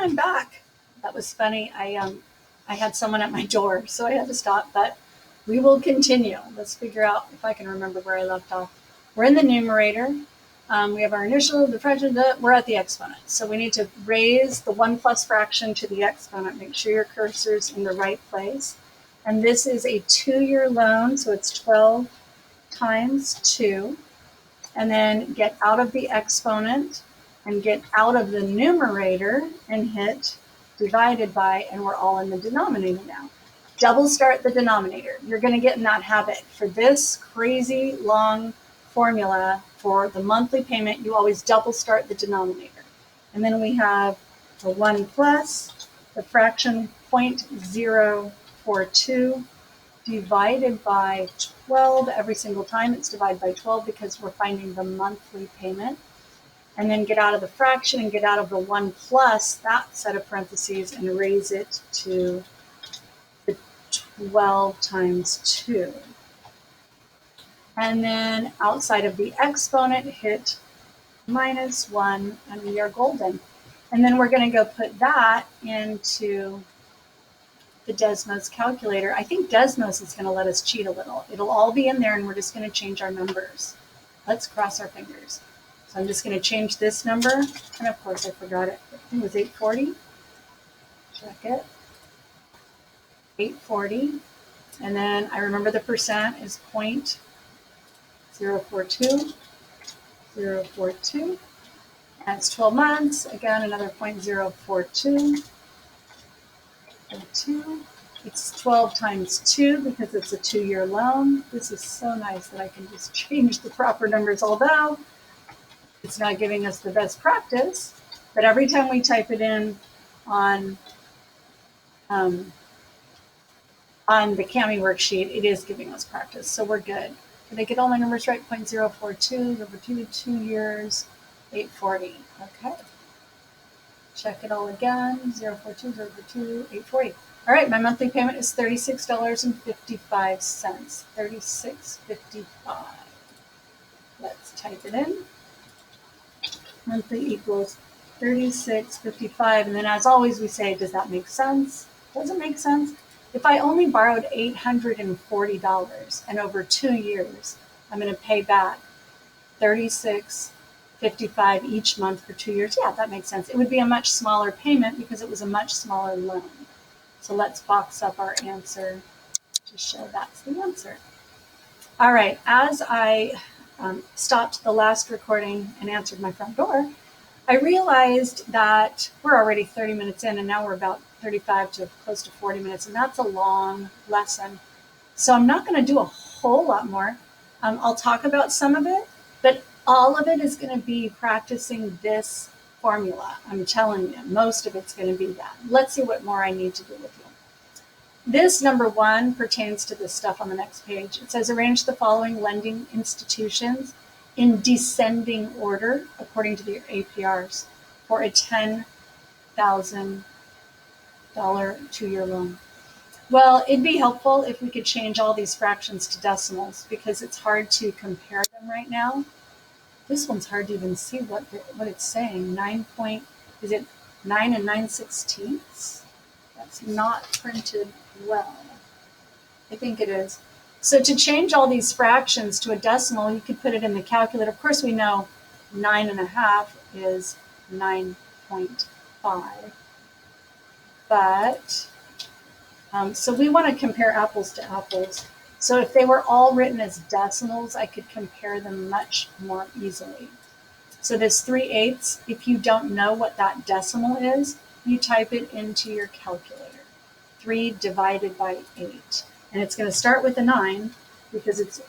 I'm back. That was funny. I had someone at my door, so I had to stop, but we will continue. Let's figure out if I can remember where I left off. We're in the numerator. We have our initial, the fraction, we're at the exponent. So we need to raise the 1 plus fraction to the exponent. Make sure your cursor's in the right place. And this is a 2-year loan, so it's 12 times 2. And then get out of the exponent and get out of the numerator and hit divided by, and we're all in the denominator now. Double start the denominator. You're going to get in that habit. For this crazy long formula for the monthly payment, you always double start the denominator. And then we have the 1 plus the fraction 0.042 divided by 12 every single time. It's divided by 12 because we're finding the monthly payment. And then get out of the fraction and get out of the 1 plus that set of parentheses and raise it to the 12 times 2. And then outside of the exponent, hit -1, and we are golden. And then we're going to go put that into the Desmos calculator. I think Desmos is going to let us cheat a little. It'll all be in there, and we're just going to change our numbers. Let's cross our fingers. So I'm just going to change this number, and of course I forgot it. I think it was 840. Check it. 840. And then I remember the percent is 0.042. 0.042. That's 12 months. Again, another 0.042. 2. It's 12 times 2 because it's a 2-year loan. This is so nice that I can just change the proper numbers, although it's not giving us the best practice. But every time we type it in on the CAMI worksheet, it is giving us practice. So we're good. Did I get all my numbers right? 0.042, over 2 years, 840. Okay. Check it all again. 042, 042, 840. All right, my monthly payment is $36.55. $36.55. Let's type it in. Monthly equals $36.55. And then as always we say, does that make sense? Does it make sense? If I only borrowed $840 and over 2 years, I'm going to pay back $36.55 each month for 2 years. Yeah, that makes sense. It would be a much smaller payment because it was a much smaller loan. So let's box up our answer to show that's the answer. All right, as I stopped the last recording and answered my front door, I realized that we're already 30 minutes in and now we're about 35 to close to 40 minutes, and that's a long lesson. So I'm not going to do a whole lot more. I'll talk about some of it, but all of it is going to be practicing this formula. I'm telling you, most of it's going to be that. Let's see what more I need to do with you. This number 1 pertains to this stuff on the next page. It says arrange the following lending institutions in descending order according to their APRs for a $10,000 2-year loan. Well, it'd be helpful if we could change all these fractions to decimals because it's hard to compare them right now. This one's hard to even see what it's saying. 9 and 9/16? That's not printed well. I think it is. So to change all these fractions to a decimal, you could put it in the calculator. Of course, we know 9.5 is 9.5. But, so we want to compare apples to apples. So if they were all written as decimals, I could compare them much more easily. So this 3/8, if you don't know what that decimal is, you type it into your calculator. 3 divided by 8. And it's going to start with a 9 because it's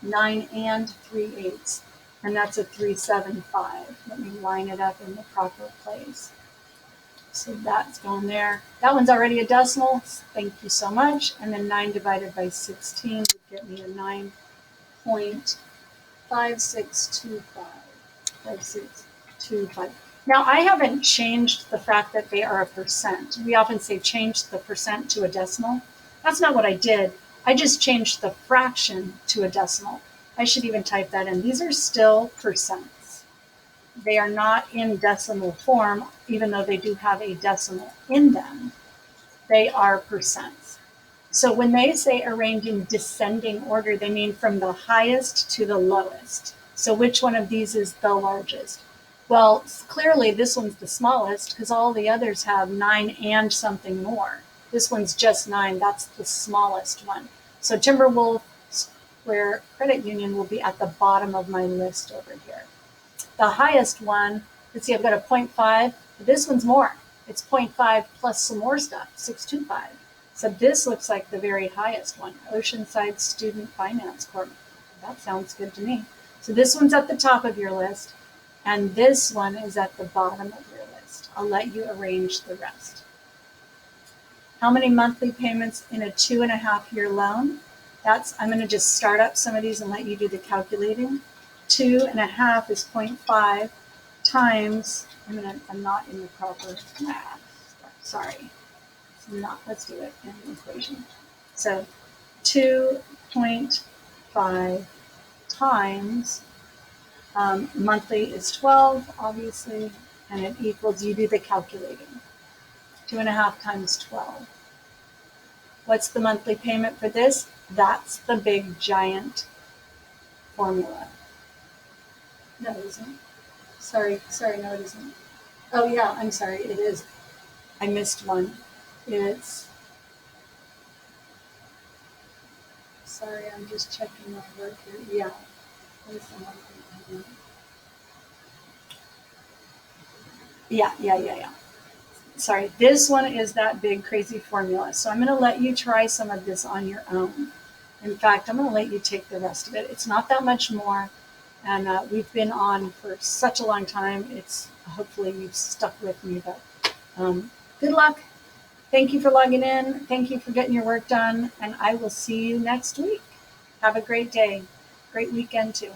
9 and 3/8. And that's a 375. Let me line it up in the proper place. So that's going there. That one's already a decimal. Thank you so much. And then 9 divided by 16 would get me a 9.5625. 5625. Now, I haven't changed the fact that they are a percent. We often say change the percent to a decimal. That's not what I did. I just changed the fraction to a decimal. I should even type that in. These are still percents. They are not in decimal form, even though they do have a decimal in them. They are percents. So when they say arrange in descending order, they mean from the highest to the lowest. So which one of these is the largest? Well, clearly this one's the smallest because all the others have 9 and something more. This one's just 9. That's the smallest one. So Timberwolf Square Credit Union will be at the bottom of my list over here. The highest one, let's see, I've got a 0.5. But this one's more. It's 0.5 plus some more stuff, 625. So this looks like the very highest one, Oceanside Student Finance Corp. That sounds good to me. So this one's at the top of your list, and this one is at the bottom of your list. I'll let you arrange the rest. How many monthly payments in a 2.5-year loan? I'm going to just start up some of these and let you do the calculating. 2.5 is 0.5 times, I'm not in the proper math. Sorry. Let's do it in the equation. So 2.5 times monthly is 12, obviously, and it equals, you do the calculating. 2.5 times 12. What's the monthly payment for this? That's the big giant formula. No, it isn't. Sorry, no, it isn't. Oh yeah, I'm sorry, it is. I missed one. Sorry, I'm just checking my work here. Yeah. Yeah. Sorry, this one is that big crazy formula. So I'm going to let you try some of this on your own. In fact, I'm going to let you take the rest of it. It's not that much more. And we've been on for such a long time. Hopefully you've stuck with me, but good luck. Thank you for logging in. Thank you for getting your work done. And I will see you next week. Have a great day. Great weekend too.